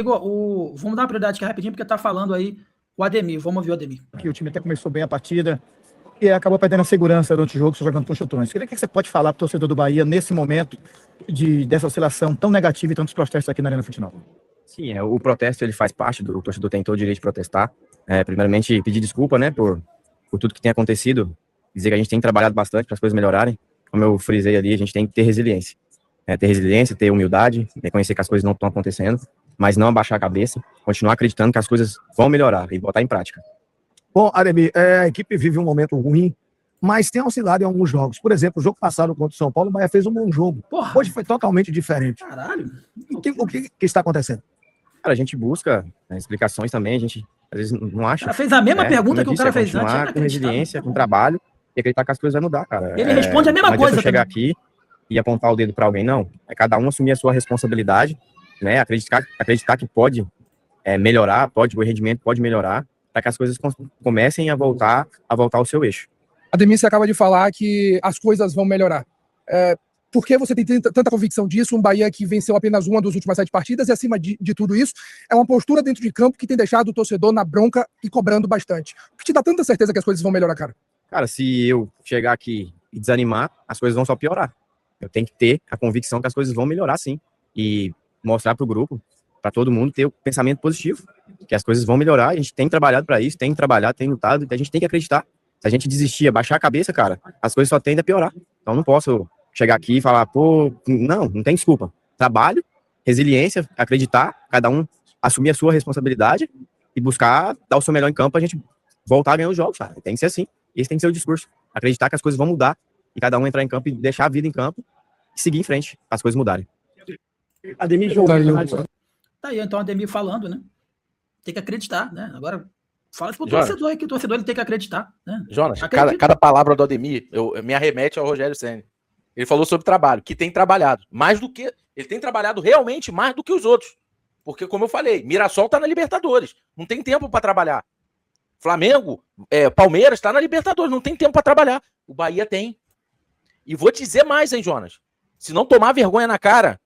Rodrigo, vamos dar uma prioridade aqui rapidinho, porque tá falando aí o Ademir. Vamos ouvir o Ademir. Que o time até começou bem a partida e acabou perdendo a segurança durante o jogo, jogando com chutões. Queria que você pode falar para o torcedor do Bahia nesse momento dessa oscilação tão negativa e tantos protestos aqui na Arena Futebol. Sim, o protesto ele faz parte o torcedor tem todo o direito de protestar. Primeiramente, pedir desculpa, né, por tudo que tem acontecido, dizer que a gente tem trabalhado bastante para as coisas melhorarem. Como eu frisei ali, a gente tem que ter resiliência. Ter humildade, reconhecer que as coisas não estão acontecendo, mas não abaixar a cabeça, continuar acreditando que as coisas vão melhorar e botar em prática. Bom, Ademir, a equipe vive um momento ruim, mas tem oscilado em alguns jogos. Por exemplo, o jogo passado contra o São Paulo, o Bahia fez um bom jogo. Porra. Hoje foi totalmente diferente. Caralho. O que está acontecendo? Cara, a gente busca explicações também, a gente às vezes não acha. Ela fez a mesma pergunta que o cara fez antes. Continuar com resiliência, com trabalho e acreditar que as coisas vão mudar, cara. Ele responde a mesma coisa. Não chegar aqui e apontar o dedo para alguém, não. É cada um assumir a sua responsabilidade, né? Acreditar que pode melhorar, o rendimento pode melhorar, para que as coisas comecem a voltar ao seu eixo. Ademir, você acaba de falar que as coisas vão melhorar. Por que você tem tanta convicção disso? Um Bahia que venceu apenas uma das últimas 7 partidas e, acima de tudo isso, é uma postura dentro de campo que tem deixado o torcedor na bronca e cobrando bastante. O que te dá tanta certeza que as coisas vão melhorar, cara? Cara, se eu chegar aqui e desanimar, as coisas vão só piorar. Eu tenho que ter a convicção que as coisas vão melhorar, sim. E mostrar para o grupo, para todo mundo, ter o pensamento positivo, que as coisas vão melhorar. A gente tem trabalhado para isso, tem trabalhado, tem lutado, a gente tem que acreditar. Se a gente desistir, abaixar a cabeça, cara, as coisas só tendem a piorar. Então não posso chegar aqui e falar, não tem desculpa. Trabalho, resiliência, acreditar, cada um assumir a sua responsabilidade e buscar dar o seu melhor em campo, a gente voltar a ganhar os jogos, cara. Tem que ser assim. Esse tem que ser o discurso. Acreditar que as coisas vão mudar e cada um entrar em campo e deixar a vida em campo e seguir em frente, para as coisas mudarem. Ademir, Tá aí, então, Ademir falando, né? Tem que acreditar, né? Agora, fala pro torcedor aí, que o torcedor ele tem que acreditar, né? Jonas, cada palavra do Ademir me arremete ao Rogério Ceni. Ele falou sobre trabalho, que tem trabalhado. Ele tem trabalhado realmente mais do que os outros. Porque, como eu falei, Mirassol tá na Libertadores. Não tem tempo para trabalhar. Flamengo, Palmeiras tá na Libertadores. Não tem tempo para trabalhar. O Bahia tem. E vou te dizer mais, hein, Jonas? Se não tomar vergonha na cara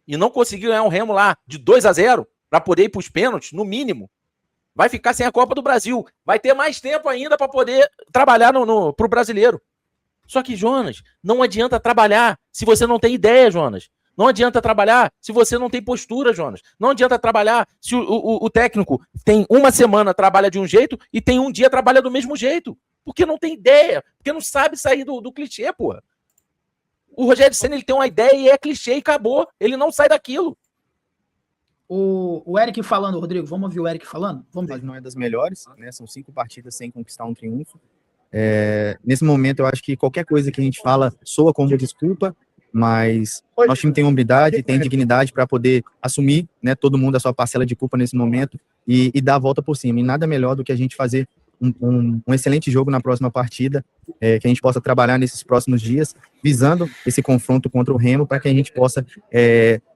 e não conseguir ganhar um Remo lá de 2-0 para poder ir para os pênaltis, no mínimo, vai ficar sem a Copa do Brasil. Vai ter mais tempo ainda para poder trabalhar pro brasileiro. Só que, Jonas, não adianta trabalhar se você não tem ideia, Jonas. Não adianta trabalhar se você não tem postura, Jonas. Não adianta trabalhar se o técnico tem uma semana trabalha de um jeito e tem um dia trabalha do mesmo jeito. Porque não tem ideia, porque não sabe sair do clichê, porra. O Rogério Ceni, ele tem uma ideia e é clichê e acabou. Ele não sai daquilo. O Eric falando, Rodrigo, vamos ouvir o Eric falando? Vamos ver. Não é das melhores, né? São 5 partidas sem conquistar um triunfo. Nesse momento, eu acho que qualquer coisa que a gente fala soa como desculpa, mas nosso time tem humildade, tem dignidade para poder assumir, né, todo mundo a sua parcela de culpa nesse momento e dar a volta por cima. E nada melhor do que a gente fazer um excelente jogo na próxima partida, que a gente possa trabalhar nesses próximos dias, visando esse confronto contra o Remo, para que a gente possa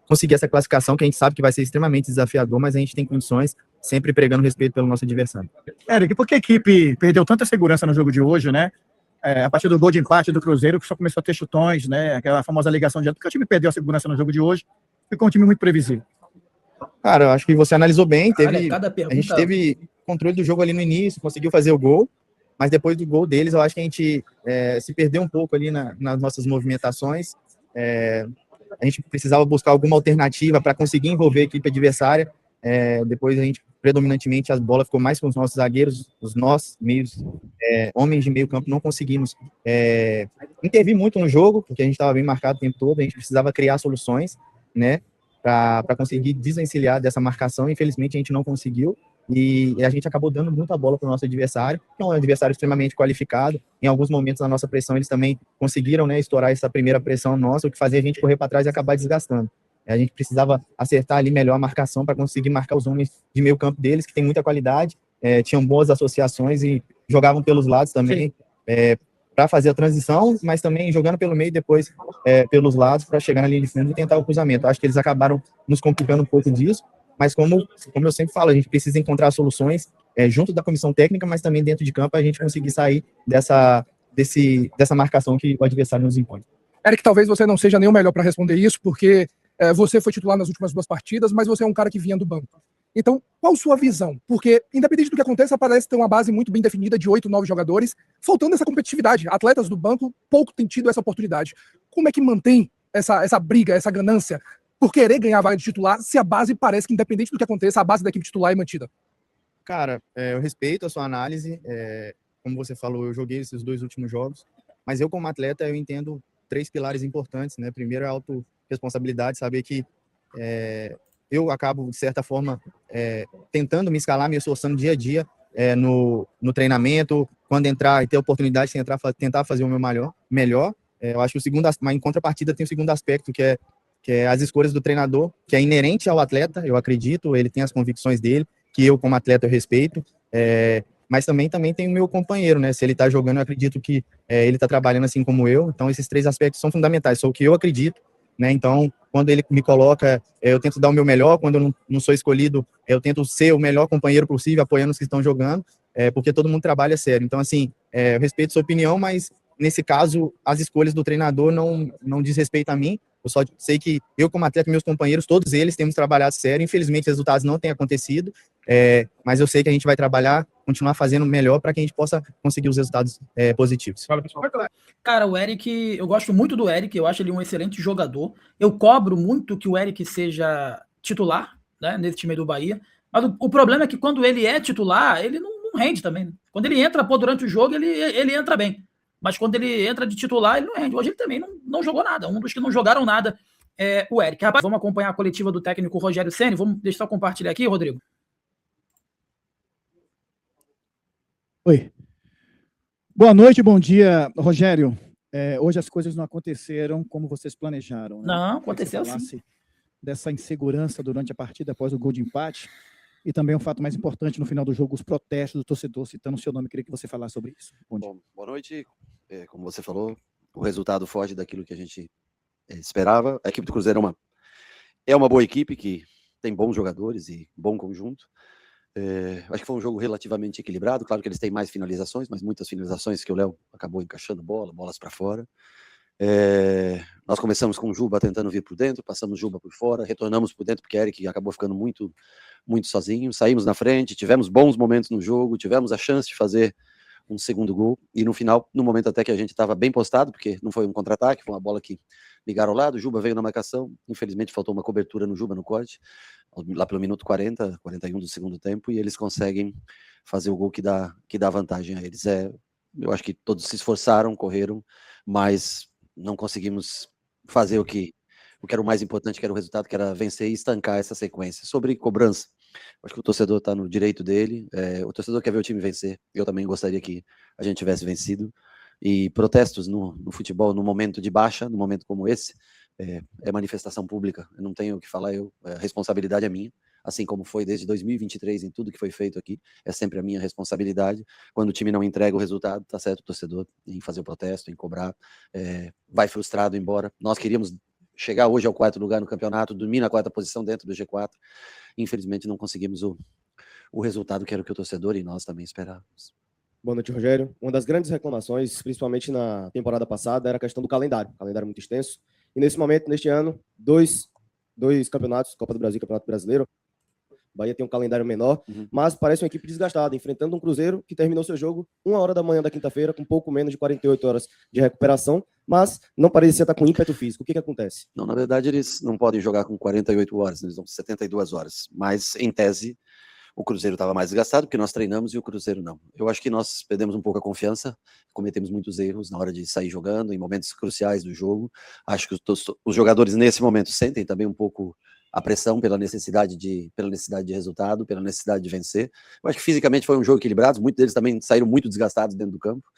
conseguir essa classificação, que a gente sabe que vai ser extremamente desafiador, mas a gente tem condições, sempre pregando respeito pelo nosso adversário. Eric, por que a equipe perdeu tanta segurança no jogo de hoje, né? A partir do gol de empate do Cruzeiro, que só começou a ter chutões, né? Aquela famosa ligação de porque o time perdeu a segurança no jogo de hoje, ficou um time muito previsível. Cara, eu acho que você analisou bem, a gente teve controle do jogo ali no início, conseguiu fazer o gol, mas depois do gol deles, eu acho que a gente se perdeu um pouco ali nas nossas movimentações. A gente precisava buscar alguma alternativa para conseguir envolver a equipe adversária. Depois a gente, predominantemente, as bolas ficou mais com os nossos zagueiros, homens de meio campo, não conseguimos intervir muito no jogo, porque a gente estava bem marcado o tempo todo, a gente precisava criar soluções, né, para conseguir desvencilhar dessa marcação. Infelizmente a gente não conseguiu, e a gente acabou dando muita bola para o nosso adversário, que é um adversário extremamente qualificado. Em alguns momentos na nossa pressão eles também conseguiram, né, estourar essa primeira pressão nossa, o que fazia a gente correr para trás e acabar desgastando. A gente precisava acertar ali melhor a marcação para conseguir marcar os homens de meio campo deles, que tem muita qualidade, tinham boas associações e jogavam pelos lados também, para fazer a transição, mas também jogando pelo meio e depois pelos lados para chegar na linha de fundo e tentar o cruzamento. Acho que eles acabaram nos complicando um pouco disso, mas como eu sempre falo, a gente precisa encontrar soluções junto da comissão técnica, mas também dentro de campo, a gente conseguir sair dessa marcação que o adversário nos impõe. Eric, talvez você não seja nem o melhor para responder isso, porque Você foi titular nas últimas 2 partidas, mas você é um cara que vinha do banco. Então, qual sua visão? Porque, independente do que aconteça, parece ter uma base muito bem definida de 8, 9 jogadores, faltando essa competitividade. Atletas do banco pouco têm tido essa oportunidade. Como é que mantém essa briga, essa ganância por querer ganhar a vaga de titular, se a base parece que, independente do que aconteça, a base da equipe titular é mantida? Cara, eu respeito a sua análise. Como você falou, eu joguei esses 2 últimos jogos, mas eu, como atleta, eu entendo 3 pilares importantes, né? Primeiro é a autorresponsabilidade, saber que eu acabo, de certa forma, tentando me escalar, me esforçando dia a dia no treinamento, quando entrar e ter a oportunidade de tentar fazer o meu melhor. Eu acho que mas em contrapartida tem o segundo aspecto, que é as escolhas do treinador, que é inerente ao atleta, eu acredito, ele tem as convicções dele, que eu, como atleta, eu respeito, mas também tem o meu companheiro, né? Se ele está jogando, eu acredito que ele está trabalhando assim como eu, então esses 3 aspectos são fundamentais, são o que eu acredito, né? Então, quando ele me coloca, eu tento dar o meu melhor, quando eu não sou escolhido, eu tento ser o melhor companheiro possível, apoiando os que estão jogando, porque todo mundo trabalha sério. Então, assim, eu respeito sua opinião, mas nesse caso, as escolhas do treinador não diz respeito a mim. Eu só sei que eu, como atleta, meus companheiros, todos eles temos trabalhado sério. Infelizmente, os resultados não têm acontecido, mas eu sei que a gente vai trabalhar, continuar fazendo melhor para que a gente possa conseguir os resultados positivos. Fala, pessoal. Cara, o Eric, eu gosto muito do Eric, eu acho ele um excelente jogador. Eu cobro muito que o Eric seja titular, né, nesse time do Bahia. Mas o problema é que quando ele é titular, ele não rende também. Né? Quando ele entra durante o jogo, ele entra bem. Mas quando ele entra de titular, ele não rende. Hoje ele também não jogou nada. Um dos que não jogaram nada é o Eric. Rapaz, vamos acompanhar a coletiva do técnico Rogério Ceni. Deixa eu só compartilhar aqui, Rodrigo. Oi. Boa noite, bom dia, Rogério. Hoje as coisas não aconteceram como vocês planejaram, né? Não, aconteceu sim. Dessa insegurança durante a partida após o gol de empate e também um fato mais importante no final do jogo, os protestos do torcedor citando o seu nome. Queria que você falasse sobre isso. Bom, boa noite. Como você falou, o resultado foge daquilo que a gente esperava. A equipe do Cruzeiro é uma boa equipe que tem bons jogadores e bom conjunto. Acho que foi um jogo relativamente equilibrado. Claro que eles têm mais finalizações, mas muitas finalizações que o Léo acabou encaixando bolas para fora. Nós começamos com o Juba tentando vir por dentro, passamos o Juba por fora, retornamos por dentro porque o Eric acabou ficando muito, muito sozinho. Saímos na frente, tivemos bons momentos no jogo, tivemos a chance de fazer um segundo gol, e no final, no momento até que a gente estava bem postado, porque não foi um contra-ataque, foi uma bola que ligaram ao lado, o Juba veio na marcação, infelizmente faltou uma cobertura no Juba no corte, lá pelo minuto 40, 41 do segundo tempo, e eles conseguem fazer o gol que dá vantagem a eles. Eu acho que todos se esforçaram, correram, mas não conseguimos fazer o que era o mais importante, que era o resultado, que era vencer e estancar essa sequência. Sobre cobrança, acho que o torcedor está no direito dele, o torcedor quer ver o time vencer, eu também gostaria que a gente tivesse vencido, e protestos no futebol, no momento de baixa, no momento como esse, é manifestação pública, eu não tenho o que falar, a responsabilidade é minha, assim como foi desde 2023 em tudo que foi feito aqui, é sempre a minha responsabilidade. Quando o time não entrega o resultado, tá certo o torcedor em fazer o protesto, em cobrar, vai frustrado embora. Nós queríamos chegar hoje ao 4º lugar no campeonato, dormir na 4ª posição dentro do G4, infelizmente não conseguimos o resultado que era o que o torcedor e nós também esperávamos. Boa noite, Rogério. Uma das grandes reclamações, principalmente na temporada passada, era a questão do calendário. Calendário muito extenso. E nesse momento, neste ano, dois campeonatos, Copa do Brasil e Campeonato Brasileiro. Bahia tem um calendário menor, mas parece uma equipe desgastada, enfrentando um Cruzeiro que terminou seu jogo 1h da manhã da quinta-feira, com pouco menos de 48 horas de recuperação, mas não parecia estar com ímpeto físico. O que acontece? Não, na verdade, eles não podem jogar com 48 horas, eles vão 72 horas. Mas, em tese, o Cruzeiro estava mais desgastado, porque nós treinamos e o Cruzeiro não. Eu acho que nós perdemos um pouco a confiança, cometemos muitos erros na hora de sair jogando, em momentos cruciais do jogo. Acho que os jogadores, nesse momento, sentem também um pouco a pressão pela necessidade de resultado, pela necessidade de vencer. Eu acho que fisicamente foi um jogo equilibrado, muitos deles também saíram muito desgastados dentro do campo.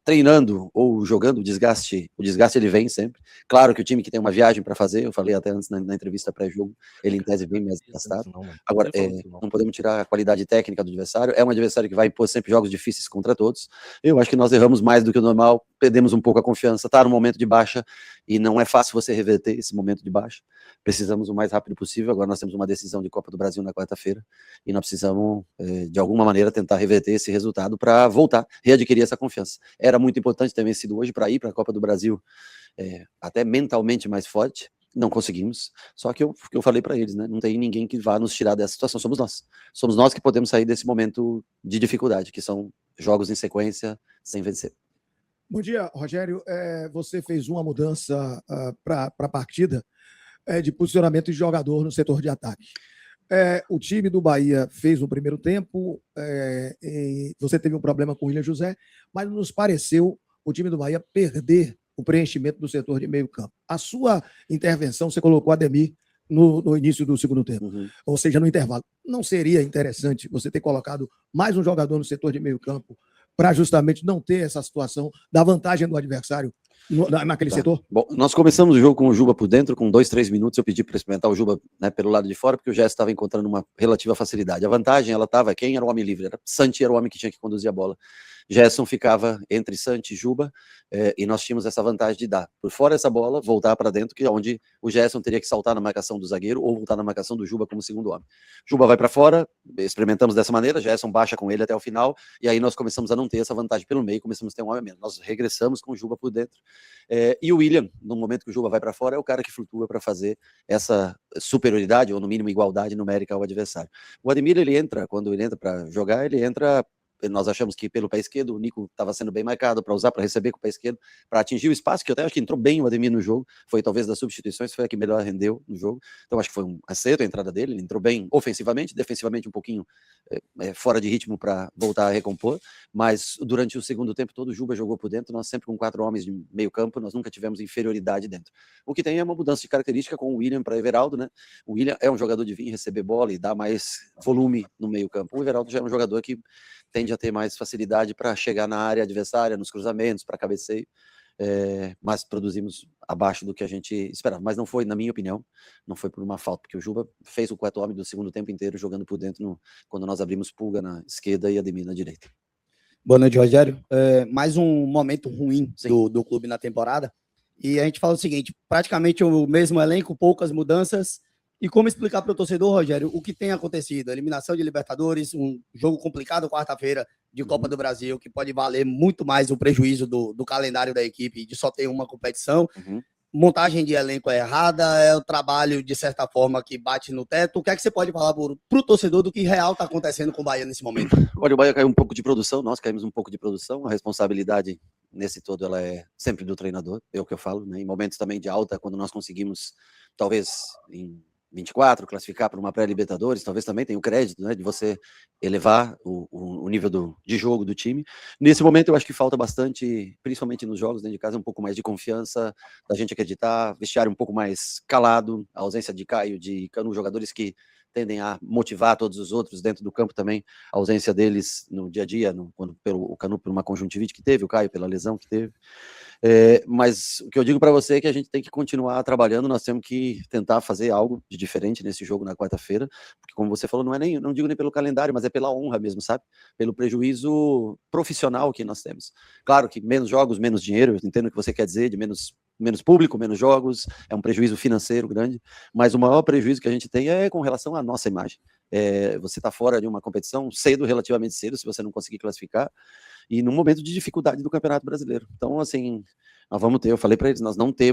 Treinando ou jogando, o desgaste ele vem sempre. Claro que o time que tem uma viagem para fazer, eu falei até antes na entrevista pré-jogo, ele em tese bem mais desgastado. Agora, não podemos tirar a qualidade técnica do adversário, é um adversário que vai impor sempre jogos difíceis contra todos. Eu acho que nós erramos mais do que o normal, perdemos um pouco a confiança, está no momento de baixa, e não é fácil você reverter esse momento de baixa. Precisamos o mais rápido possível. Agora nós temos uma decisão de Copa do Brasil na quarta-feira e nós precisamos, de alguma maneira, tentar reverter esse resultado para voltar, readquirir essa confiança. Era muito importante ter vencido hoje para ir para a Copa do Brasil até mentalmente mais forte, não conseguimos. Só que eu falei para eles, né? Não tem ninguém que vá nos tirar dessa situação, somos nós. Somos nós que podemos sair desse momento de dificuldade, que são jogos em sequência sem vencer. Bom dia, Rogério. Você fez uma mudança para a partida de posicionamento de jogador no setor de ataque. O time do Bahia fez o primeiro tempo, e você teve um problema com o William José, mas nos pareceu o time do Bahia perder o preenchimento do setor de meio campo. A sua intervenção, você colocou Ademir no início do segundo tempo, ou seja, no intervalo. Não seria interessante você ter colocado mais um jogador no setor de meio campo para justamente não ter essa situação da vantagem do adversário naquele setor? Bom, nós começamos o jogo com o Juba por dentro, com 2-3 minutos eu pedi para experimentar o Juba, né, pelo lado de fora, porque o Gerson estava encontrando uma relativa facilidade. A vantagem, ela estava, quem era o homem livre? Santi era o homem que tinha que conduzir a bola. Gerson ficava entre Santi e Juba, e nós tínhamos essa vantagem de dar por fora essa bola, voltar para dentro, que é onde o Gerson teria que saltar na marcação do zagueiro ou voltar na marcação do Juba como segundo homem. Juba vai para fora, experimentamos dessa maneira, Gerson baixa com ele até o final, e aí nós começamos a não ter essa vantagem pelo meio, começamos a ter um homem menos. Nós regressamos com o Juba por dentro, e o William, no momento que o Juba vai para fora, é o cara que flutua para fazer essa superioridade, ou no mínimo igualdade numérica ao adversário. O Ademir, quando ele entra para jogar, ele entra. Nós achamos que pelo pé esquerdo o Nico estava sendo bem marcado para usar, para receber com o pé esquerdo, para atingir o espaço, que eu até acho que entrou bem o Ademir no jogo, foi talvez das substituições, foi a que melhor rendeu no jogo, então acho que foi um acerto a entrada dele, ele entrou bem ofensivamente, defensivamente um pouquinho fora de ritmo para voltar a recompor, mas durante o segundo tempo todo o Juba jogou por dentro, nós sempre com 4 homens de meio campo, nós nunca tivemos inferioridade dentro. O que tem é uma mudança de característica com o William para Everaldo, né? O William é um jogador de vir receber bola e dar mais volume no meio campo, o Everaldo já é um jogador que tende a ter mais facilidade para chegar na área adversária, nos cruzamentos, para cabeceio, mas produzimos abaixo do que a gente esperava. Mas não foi, na minha opinião, não foi por uma falta, porque o Juba fez o 4 homem do segundo tempo inteiro jogando por dentro, quando nós abrimos Pulga na esquerda e Ademir na direita. Boa noite, Rogério. Mais um momento ruim do clube na temporada, e a gente fala o seguinte, praticamente o mesmo elenco, poucas mudanças. E como explicar para o torcedor, Rogério, o que tem acontecido? Eliminação de Libertadores, um jogo complicado quarta-feira de Copa do Brasil, que pode valer muito mais o prejuízo do calendário da equipe de só ter uma competição. Montagem de elenco é errada, é o trabalho, de certa forma, que bate no teto. O que é que você pode falar para o torcedor do que real está acontecendo com o Bahia nesse momento? Olha, o Bahia caiu um pouco de produção, nós caímos um pouco de produção, a responsabilidade nesse todo ela é sempre do treinador, é o que eu falo, né? Em momentos também de alta, quando nós conseguimos, talvez em 24, classificar para uma pré-Libertadores, talvez também tenha o crédito, né, de você elevar o nível de jogo do time. Nesse momento eu acho que falta bastante, principalmente nos jogos dentro de casa, um pouco mais de confiança, da gente acreditar, vestiário um pouco mais calado, a ausência de Caio, de Canu, jogadores que tendem a motivar todos os outros dentro do campo também, a ausência deles no dia a dia, o Canu por uma conjuntivite que teve, o Caio pela lesão que teve. Mas o que eu digo para você é que a gente tem que continuar trabalhando, nós temos que tentar fazer algo de diferente nesse jogo na quarta-feira, porque como você falou, não digo nem pelo calendário, mas é pela honra mesmo, sabe? Pelo prejuízo profissional que nós temos. Claro que menos jogos, menos dinheiro, eu entendo o que você quer dizer, de menos público, menos jogos, é um prejuízo financeiro grande, mas o maior prejuízo que a gente tem é com relação à nossa imagem. Você está fora de uma competição cedo, relativamente cedo, se você não conseguir classificar, e num momento de dificuldade do Campeonato Brasileiro. Então, assim, nós vamos ter, eu falei para eles, nós não tem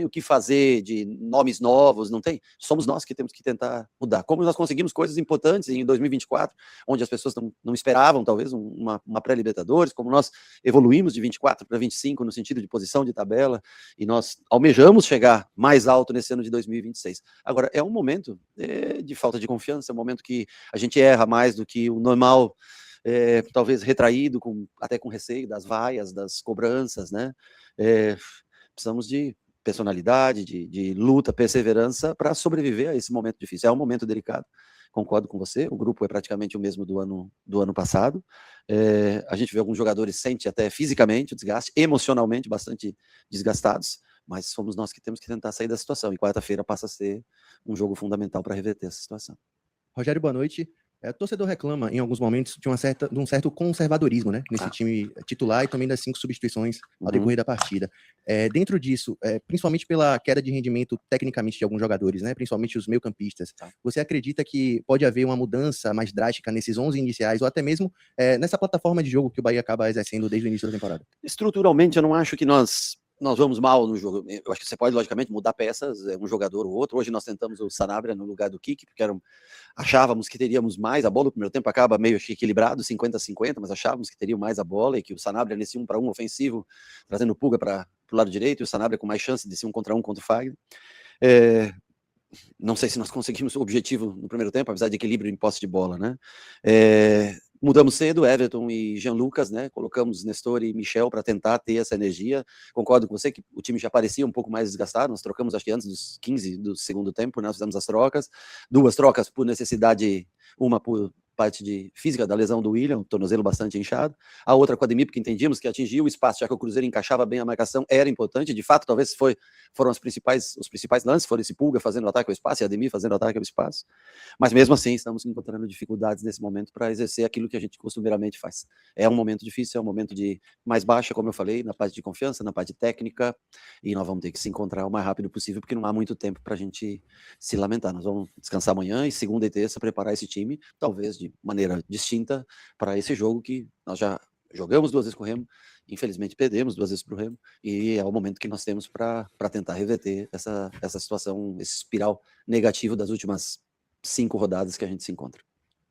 o que fazer de nomes novos, não tem. Somos nós que temos que tentar mudar. Como nós conseguimos coisas importantes em 2024, onde as pessoas não esperavam, talvez, uma pré-Libertadores, como nós evoluímos de 24 para 25 no sentido de posição de tabela, e nós almejamos chegar mais alto nesse ano de 2026. Agora, é um momento de falta de confiança, é um momento que a gente erra mais do que o normal, talvez retraído, até com receio das vaias, das cobranças, né? Precisamos de personalidade, de luta, perseverança para sobreviver a esse momento difícil. É um momento delicado, concordo com você, o grupo é praticamente o mesmo do ano passado, a gente vê alguns jogadores sente até fisicamente o desgaste, emocionalmente bastante desgastados, mas somos nós que temos que tentar sair da situação, e quarta-feira passa a ser um jogo fundamental para reverter essa situação. Rogério, boa noite. O torcedor reclama, em alguns momentos, de um certo conservadorismo, né, nesse time titular e também das 5 substituições ao decorrer da partida. Dentro disso, principalmente pela queda de rendimento tecnicamente de alguns jogadores, né, principalmente os meio-campistas, você acredita que pode haver uma mudança mais drástica nesses 11 iniciais ou até mesmo nessa plataforma de jogo que o Bahia acaba exercendo desde o início da temporada? Estruturalmente, eu não acho que nós nós vamos mal no jogo. Eu acho que você pode, logicamente, mudar peças, um jogador ou outro. Hoje nós tentamos o Sanabria no lugar do Kik, porque achávamos que teríamos mais a bola. O primeiro tempo acaba meio equilibrado, 50-50, mas achávamos que teria mais a bola e que o Sanabria nesse 1-1 ofensivo, trazendo Pulga para o lado direito, e o Sanabria com mais chance de ser 1 contra 1 contra o Fagner. Não sei se nós conseguimos o objetivo no primeiro tempo, apesar de equilíbrio em posse de bola, né? Mudamos cedo, Everton e Jean Lucas, né? Colocamos Nestor e Michel para tentar ter essa energia. Concordo com você que o time já parecia um pouco mais desgastado. Nós trocamos, acho que antes dos 15 do segundo tempo, né? Nós fizemos as trocas. 2 trocas por necessidade, uma por parte de física da lesão do William, tornozelo bastante inchado. A outra com a Ademir, porque entendíamos que atingir o espaço, já que o Cruzeiro encaixava bem a marcação, era importante. De fato, talvez foram os principais lances, foram esse Pulga fazendo o ataque ao espaço e a Ademir fazendo o ataque ao espaço. Mas mesmo assim, estamos encontrando dificuldades nesse momento para exercer aquilo que a gente costumeiramente faz. É um momento difícil, é um momento de mais baixa, como eu falei, na parte de confiança, na parte técnica, e nós vamos ter que se encontrar o mais rápido possível, porque não há muito tempo para a gente se lamentar. Nós vamos descansar amanhã e segunda e terça preparar esse time, talvez de maneira distinta, para esse jogo que nós já jogamos 2 vezes com o Remo, infelizmente perdemos 2 vezes para o Remo, e é o momento que nós temos para tentar reverter essa situação, esse espiral negativo das últimas 5 rodadas que a gente se encontra.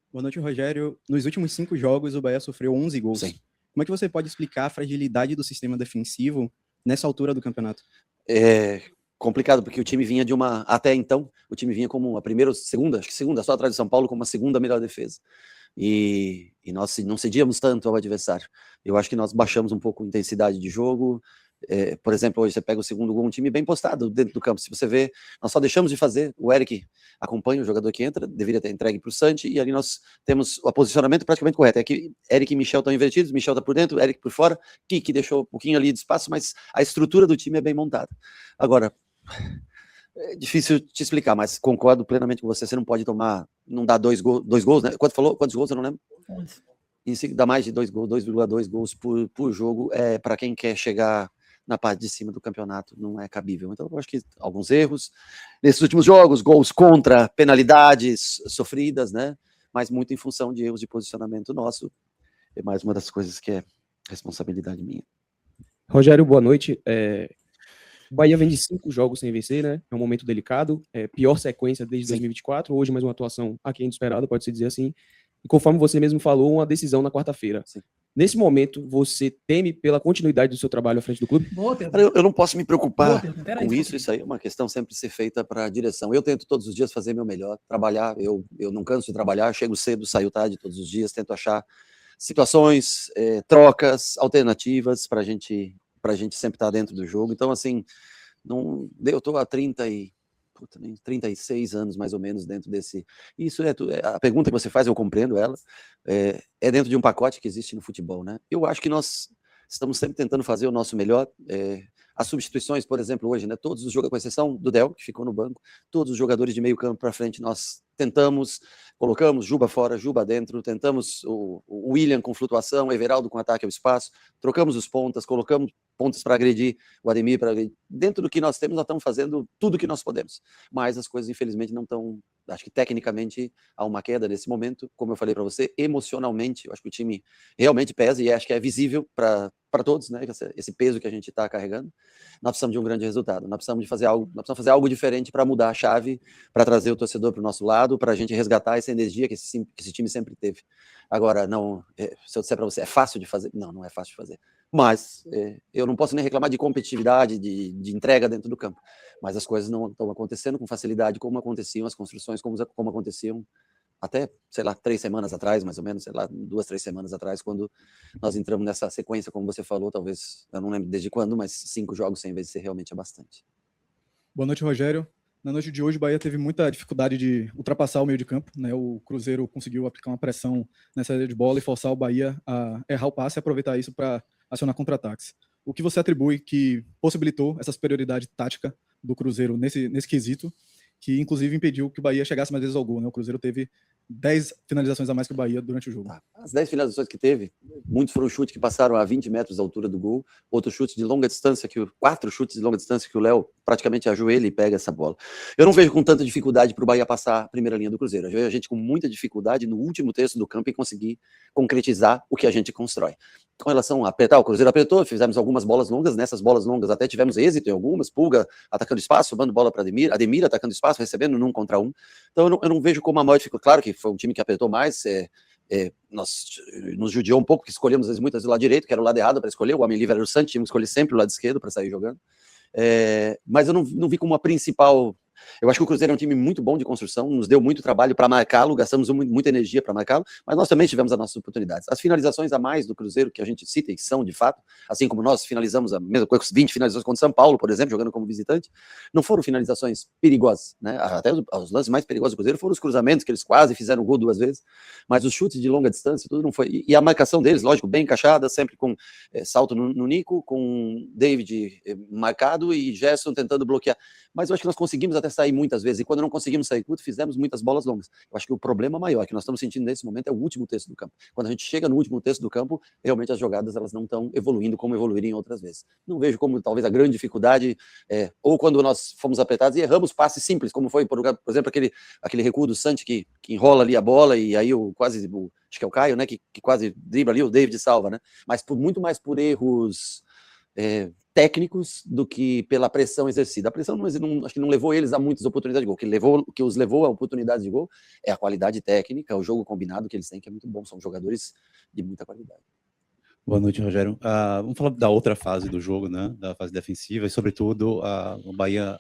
Boa noite, Rogério. Nos últimos 5 jogos, o Bahia sofreu 11 gols. Sim. Como é que você pode explicar a fragilidade do sistema defensivo nessa altura do campeonato? É complicado, porque o time vinha até então, o time vinha como a primeira, segunda, só atrás de São Paulo, como a segunda melhor defesa. E nós não cedíamos tanto ao adversário. Eu acho que nós baixamos um pouco a intensidade de jogo. Por exemplo, hoje você pega o segundo gol, um time bem postado dentro do campo. Se você vê, nós só deixamos de fazer. O Eric acompanha o jogador que entra, deveria ter entregue para o Santi, e ali nós temos o posicionamento praticamente correto. É que Eric e Michel estão invertidos, Michel está por dentro, Eric por fora, que deixou um pouquinho ali de espaço, mas a estrutura do time é bem montada. Agora, é difícil te explicar, mas concordo plenamente com você. Você não pode não dá 2 gols, né? Quantos gols? Eu não lembro. 11. E se dá mais de 2 gols, 2,2 gols por jogo, para quem quer chegar na parte de cima do campeonato, não é cabível. Então, eu acho que alguns erros nesses últimos jogos, gols contra, penalidades sofridas, né? Mas muito em função de erros de posicionamento nosso. É mais uma das coisas que é responsabilidade minha. Rogério, boa noite. O Bahia vem de 5 jogos sem vencer, né? É um momento delicado, pior sequência desde 2024, hoje mais uma atuação aquém do esperado, pode-se dizer assim. E conforme você mesmo falou, uma decisão na quarta-feira. Nesse momento, você teme pela continuidade do seu trabalho à frente do clube? Eu não posso me preocupar com isso aí é uma questão sempre de ser feita para a direção. Eu tento todos os dias fazer meu melhor, trabalhar, eu não canso de trabalhar, chego cedo, saio tarde todos os dias, tento achar situações, trocas, alternativas para a gente sempre estar dentro do jogo. Então, assim, eu estou há 36 anos, mais ou menos, dentro desse... Isso a pergunta que você faz, eu compreendo ela, é dentro de um pacote que existe no futebol, né? Eu acho que nós estamos sempre tentando fazer o nosso melhor. As substituições, por exemplo, hoje, né? Todos os jogadores, com exceção do Del, que ficou no banco, todos os jogadores de meio campo para frente, nós tentamos, colocamos Juba fora, Juba dentro, tentamos o William com flutuação, Everaldo com ataque ao espaço, trocamos os pontas, colocamos pontas para agredir, o Ademir para agredir. Dentro do que nós temos, nós estamos fazendo tudo o que nós podemos, mas as coisas, infelizmente, não estão... Acho que tecnicamente há uma queda nesse momento, como eu falei para você, emocionalmente, eu acho que o time realmente pesa e acho que é visível para todos, né? Esse peso que a gente está carregando. Nós precisamos de um grande resultado, nós precisamos fazer algo diferente para mudar a chave, para trazer o torcedor para o nosso lado, para a gente resgatar essa energia que esse time sempre teve. Agora, se eu disser para você, é fácil de fazer? Não é fácil de fazer. Mas eu não posso nem reclamar de competitividade, de entrega dentro do campo. Mas as coisas não estão acontecendo com facilidade como aconteciam, as construções como aconteciam até, 3 semanas atrás, mais ou menos, 2, 3 semanas atrás, quando nós entramos nessa sequência, como você falou, talvez, eu não lembro desde quando, mas 5 jogos sem vencer realmente é bastante. Boa noite, Rogério. Na noite de hoje, o Bahia teve muita dificuldade de ultrapassar o meio de campo, né? O Cruzeiro conseguiu aplicar uma pressão nessa saída de bola e forçar o Bahia a errar o passe e aproveitar isso para acionar contra-ataques. O que você atribui que possibilitou essa superioridade tática do Cruzeiro nesse quesito, que inclusive impediu que o Bahia chegasse mais vezes ao gol, né? O Cruzeiro teve 10 finalizações a mais que o Bahia durante o jogo. As 10 finalizações que teve, muitos foram chutes que passaram a 20 metros da altura do gol, outros chutes de longa distância, 4 chutes de longa distância que o Léo praticamente ajoelha e pega essa bola. Eu não vejo com tanta dificuldade para o Bahia passar a primeira linha do Cruzeiro. Eu vejo a gente com muita dificuldade no último terço do campo em conseguir concretizar o que a gente constrói. Com relação a apertar, o Cruzeiro apertou, fizemos algumas bolas longas, nessas bolas longas até tivemos êxito em algumas, Pulga atacando espaço, sobrando bola para Ademir atacando espaço, recebendo num contra um. Então eu não vejo como a maior dificuldade. Claro que foi um time que apertou mais, nós nos judiou um pouco, porque escolhemos muitas do lado direito, que era o lado errado para escolher, o homem livre era o Santos, tínhamos que escolher sempre o lado esquerdo para sair jogando. Mas eu não vi como uma principal. Eu acho que o Cruzeiro é um time muito bom de construção, nos deu muito trabalho para marcá-lo, gastamos muita energia para marcá-lo, mas nós também tivemos as nossas oportunidades. As finalizações a mais do Cruzeiro, que a gente cita e são de fato, assim como nós finalizamos a mesma coisa, 20 finalizações contra o São Paulo, por exemplo, jogando como visitante, não foram finalizações perigosas, né? Até os lances mais perigosos do Cruzeiro foram os cruzamentos, que eles quase fizeram o gol 2 vezes, mas os chutes de longa distância, tudo não foi. E a marcação deles, lógico, bem encaixada, sempre com salto no Nico, com David marcado e Gerson tentando bloquear. Mas eu acho que nós conseguimos até sair muitas vezes, e quando não conseguimos sair curto, fizemos muitas bolas longas. Eu acho que o problema maior que nós estamos sentindo nesse momento é o último terço do campo. Quando a gente chega no último terço do campo, realmente as jogadas elas não estão evoluindo como evoluiriam outras vezes. Não vejo como talvez a grande dificuldade, ou quando nós fomos apertados e erramos passes simples, como foi, por exemplo, aquele recuo do Santos que enrola ali a bola, e aí acho que é o Caio, né, que quase dribla ali, o David salva, né? Mas muito mais por erros técnicos do que pela pressão exercida. A pressão acho que não levou eles a muitas oportunidades de gol. O que os levou a oportunidades de gol é a qualidade técnica, o jogo combinado que eles têm, que é muito bom. São jogadores de muita qualidade. Boa noite, Rogério. Vamos falar da outra fase do jogo, né? Da fase defensiva e, sobretudo, o Bahia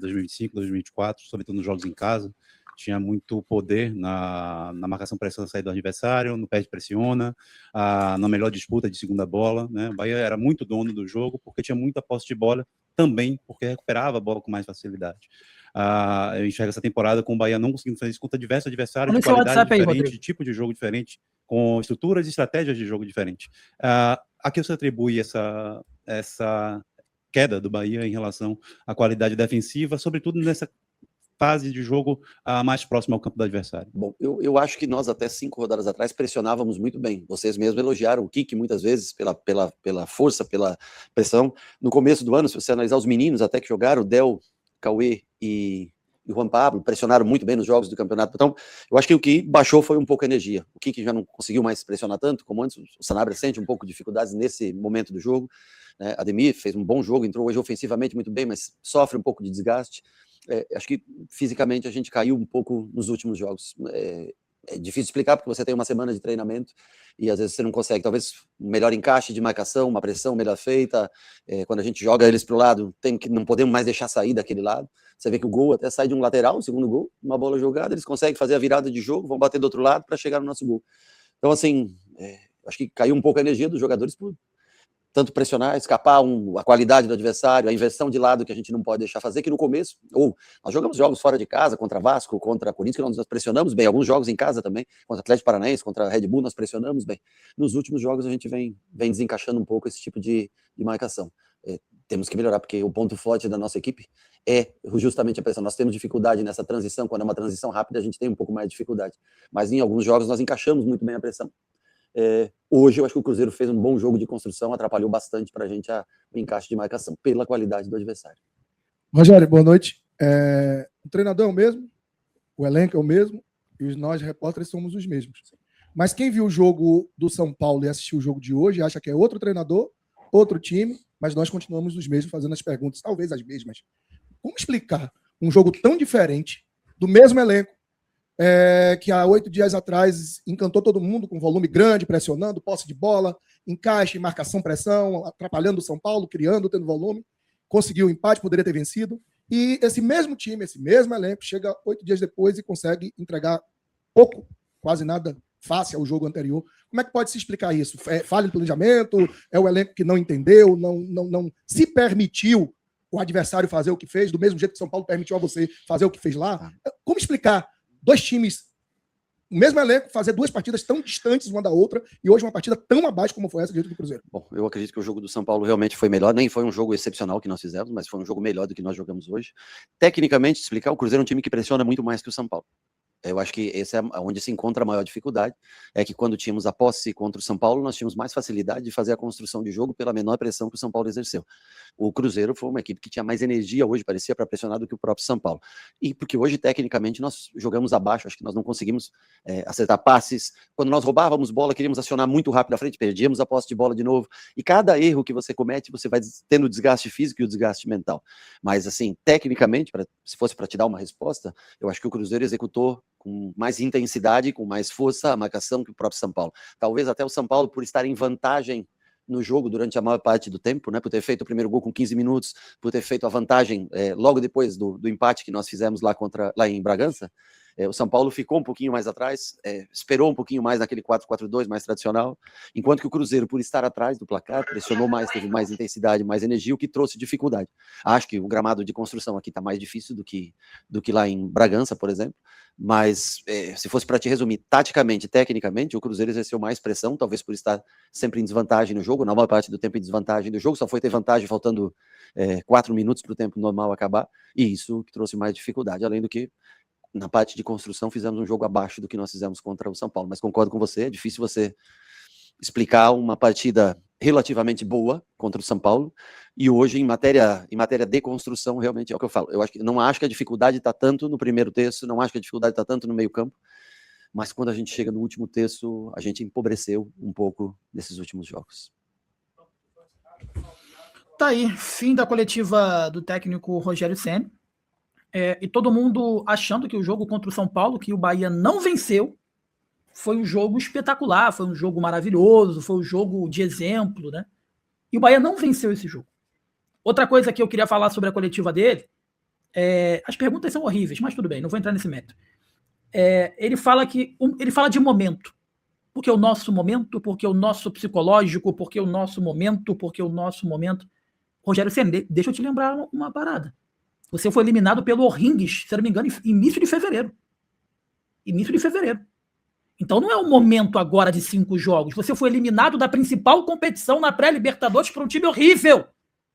2025, 2024, sobretudo nos jogos em casa, tinha muito poder na marcação pressão da saída do adversário, no perde pressiona, na melhor disputa de segunda bola, né? O Bahia era muito dono do jogo porque tinha muita posse de bola, também porque recuperava a bola com mais facilidade. Eu enxergo essa temporada com o Bahia não conseguindo fazer isso contra diversos adversários de qualidade diferente, de tipo de jogo diferente, com estruturas e estratégias de jogo diferentes. A que você atribui essa queda do Bahia em relação à qualidade defensiva, sobretudo nessa fase de jogo mais próxima ao campo do adversário? Bom, eu acho que nós até 5 rodadas atrás pressionávamos muito bem. Vocês mesmos elogiaram o Kik muitas vezes pela força, pela pressão. No começo do ano, se você analisar os meninos até que jogaram, o Del, Cauê e Juan Pablo, pressionaram muito bem nos jogos do campeonato. Então, eu acho que o que baixou foi um pouco a energia. O Kik já não conseguiu mais pressionar tanto como antes. O Sanabria sente um pouco de dificuldades nesse momento do jogo, né? Ademir fez um bom jogo, entrou hoje ofensivamente muito bem, mas sofre um pouco de desgaste. Acho que fisicamente a gente caiu um pouco nos últimos jogos. É difícil explicar porque você tem uma semana de treinamento e às vezes você não consegue, talvez um melhor encaixe de marcação, uma pressão melhor feita, quando a gente joga eles para o lado, não podemos mais deixar sair daquele lado. Você vê que o gol até sai de um lateral, o segundo gol, uma bola jogada, eles conseguem fazer a virada de jogo, vão bater do outro lado para chegar no nosso gol. Então assim, acho que caiu um pouco a energia dos jogadores por tanto pressionar, escapar a qualidade do adversário, a inversão de lado que a gente não pode deixar fazer, que no começo, nós jogamos jogos fora de casa, contra Vasco, contra Corinthians, que nós pressionamos bem, alguns jogos em casa também, contra Atlético Paranaense, contra Red Bull, nós pressionamos bem. Nos últimos jogos a gente vem desencaixando um pouco esse tipo de marcação. Temos que melhorar, porque o ponto forte da nossa equipe é justamente a pressão. Nós temos dificuldade nessa transição, quando é uma transição rápida a gente tem um pouco mais de dificuldade, mas em alguns jogos nós encaixamos muito bem a pressão. Hoje eu acho que o Cruzeiro fez um bom jogo de construção, atrapalhou bastante para a gente o encaixe de marcação, pela qualidade do adversário. Rogério, boa noite. O treinador é o mesmo, o elenco é o mesmo, e nós, repórteres, somos os mesmos. Mas quem viu o jogo do São Paulo e assistiu o jogo de hoje, acha que é outro treinador, outro time, mas nós continuamos os mesmos, fazendo as perguntas, talvez as mesmas. Como explicar um jogo tão diferente, do mesmo elenco, que há 8 dias atrás encantou todo mundo com volume grande, pressionando, posse de bola, encaixe, marcação, pressão, atrapalhando o São Paulo, criando, tendo volume, conseguiu o empate, poderia ter vencido, e esse mesmo time, esse mesmo elenco, chega 8 dias depois e consegue entregar pouco, quase nada, face ao jogo anterior. Como é que pode se explicar isso? Falha de planejamento? É o elenco que não entendeu, não se permitiu o adversário fazer o que fez, do mesmo jeito que o São Paulo permitiu a você fazer o que fez lá? Como explicar 2 times, o mesmo elenco, fazer 2 partidas tão distantes uma da outra e hoje uma partida tão abaixo como foi essa diante do Cruzeiro? Bom, eu acredito que o jogo do São Paulo realmente foi melhor, nem foi um jogo excepcional que nós fizemos, mas foi um jogo melhor do que nós jogamos hoje. Tecnicamente, explicar, o Cruzeiro é um time que pressiona muito mais que o São Paulo. Eu acho que esse é onde se encontra a maior dificuldade, é que quando tínhamos a posse contra o São Paulo, nós tínhamos mais facilidade de fazer a construção de jogo pela menor pressão que o São Paulo exerceu. O Cruzeiro foi uma equipe que tinha mais energia hoje, parecia, para pressionar do que o próprio São Paulo. E porque hoje, tecnicamente, nós jogamos abaixo, acho que nós não conseguimos acertar passes. Quando nós roubávamos bola, queríamos acionar muito rápido à frente, perdíamos a posse de bola de novo. E cada erro que você comete, você vai tendo o desgaste físico e o desgaste mental. Mas, assim, tecnicamente, se fosse para te dar uma resposta, eu acho que o Cruzeiro executou com mais intensidade, com mais força a marcação que o próprio São Paulo. Talvez até o São Paulo, por estar em vantagem no jogo durante a maior parte do tempo, né, por ter feito o primeiro gol com 15 minutos, por ter feito a vantagem logo depois do empate que nós fizemos lá em Bragança, o São Paulo ficou um pouquinho mais atrás, esperou um pouquinho mais naquele 4-4-2 mais tradicional, enquanto que o Cruzeiro, por estar atrás do placar, pressionou mais, teve mais intensidade, mais energia, o que trouxe dificuldade. Acho que o gramado de construção aqui está mais difícil do que lá em Bragança, por exemplo, mas se fosse para te resumir, taticamente, tecnicamente, o Cruzeiro exerceu mais pressão, talvez por estar sempre em desvantagem no jogo, na maior parte do tempo em desvantagem do jogo, só foi ter vantagem faltando 4 minutos para o tempo normal acabar, e isso que trouxe mais dificuldade, além do que na parte de construção fizemos um jogo abaixo do que nós fizemos contra o São Paulo, mas concordo com você, é difícil você explicar uma partida relativamente boa contra o São Paulo, e hoje em matéria de construção, realmente é o que eu falo, não acho que a dificuldade está tanto no primeiro terço, não acho que a dificuldade está tanto no meio campo, mas quando a gente chega no último terço, a gente empobreceu um pouco nesses últimos jogos. Tá aí, fim da coletiva do técnico Rogério Ceni. E todo mundo achando que o jogo contra o São Paulo, que o Bahia não venceu, foi um jogo espetacular, foi um jogo maravilhoso, foi um jogo de exemplo, né? E o Bahia não venceu esse jogo. Outra coisa que eu queria falar sobre a coletiva dele, as perguntas são horríveis, mas tudo bem, não vou entrar nesse mérito. Ele fala de momento. Porque o nosso momento, porque o nosso psicológico, porque o nosso momento. Rogério Ceni, deixa eu te lembrar uma parada. Você foi eliminado pelo Orringues, se não me engano, início de fevereiro. Então não é o momento agora de 5 jogos. Você foi eliminado da principal competição na pré-Libertadores por um time horrível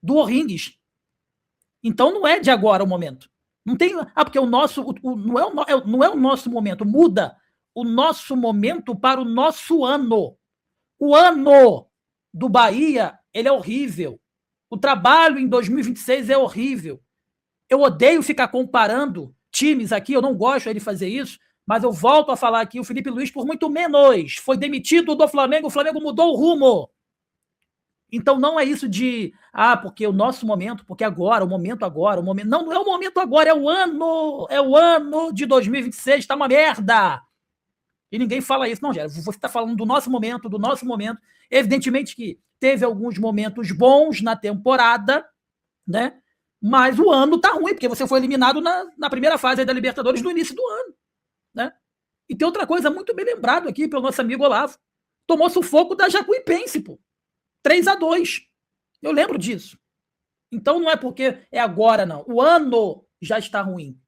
do Orringues. Então não é de agora o momento. Não tem. Porque o nosso. Não é o nosso momento. Muda o nosso momento para o nosso ano. O ano do Bahia, ele é horrível. O trabalho em 2026 é horrível. Eu odeio ficar comparando times aqui, eu não gosto de fazer isso, mas eu volto a falar aqui, o Felipe Luiz, por muito menos, foi demitido do Flamengo, o Flamengo mudou o rumo. Então não é isso de, porque o nosso momento, porque agora, o momento. Não é o momento agora, é o ano de 2026, tá uma merda. E ninguém fala isso, não, Gérard, você está falando do nosso momento. Evidentemente que teve alguns momentos bons na temporada, né? Mas o ano tá ruim, porque você foi eliminado na primeira fase da Libertadores no início do ano, né? E tem outra coisa muito bem lembrado aqui pelo nosso amigo Olavo. Tomou sufoco da Jacuipense, pô. 3-2. Eu lembro disso. Então não é porque é agora, não. O ano já está ruim.